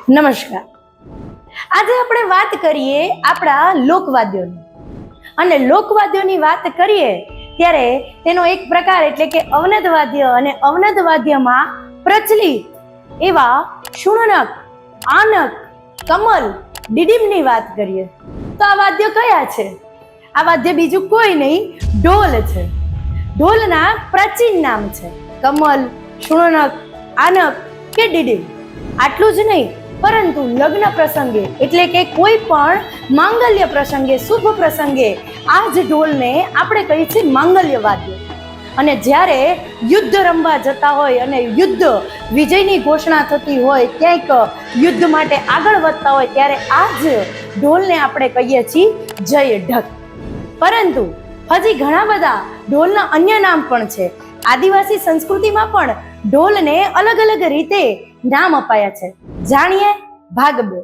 નમસ્કાર. આજે આપણે વાત કરીએ આપણા લોકવાદ્યોની. અને લોકવાદ્યોની વાત કરીએ ત્યારે તેનો એક પ્રકાર એટલે કે અવનદ વાદ્ય, અને અવનદ વાદ્યમાં પ્રચલિત એવા શુણનક, આનક, કમલ, ડીડીમની વાત કરીએ તો આ વાદ્ય કયા છે? આ વાદ્ય બીજું કોઈ નહીં, ઢોલ છે. ઢોલના પ્રાચીન નામ છે કમલ, શુણનક, આનક કે ડીડીમ. આટલું જ નહીં, પરંતુ લગ્ન પ્રસંગે એટલે કે કોઈ પણ માંગલ્ય પ્રસંગે, શુભ પ્રસંગે આ જ ઢોલને આપણે કહીએ છીએ માંગલ્ય વાદ્ય. અને જ્યારે યુદ્ધ રમવા જતા હોય અને યુદ્ધ વિજયની ઘોષણા થતી હોય, ક્યાંક યુદ્ધ માટે આગળ વધતા હોય, ત્યારે આ જ ઢોલને આપણે કહીએ છીએ જય ઢક. પરંતુ હજી ઘણા બધા ઢોલના અન્ય નામ પણ છે. આદિવાસી સંસ્કૃતિમાં પણ ઢોલને અલગ અલગ રીતે નામ અપાયા છે. જાણીએ ભાગ 2.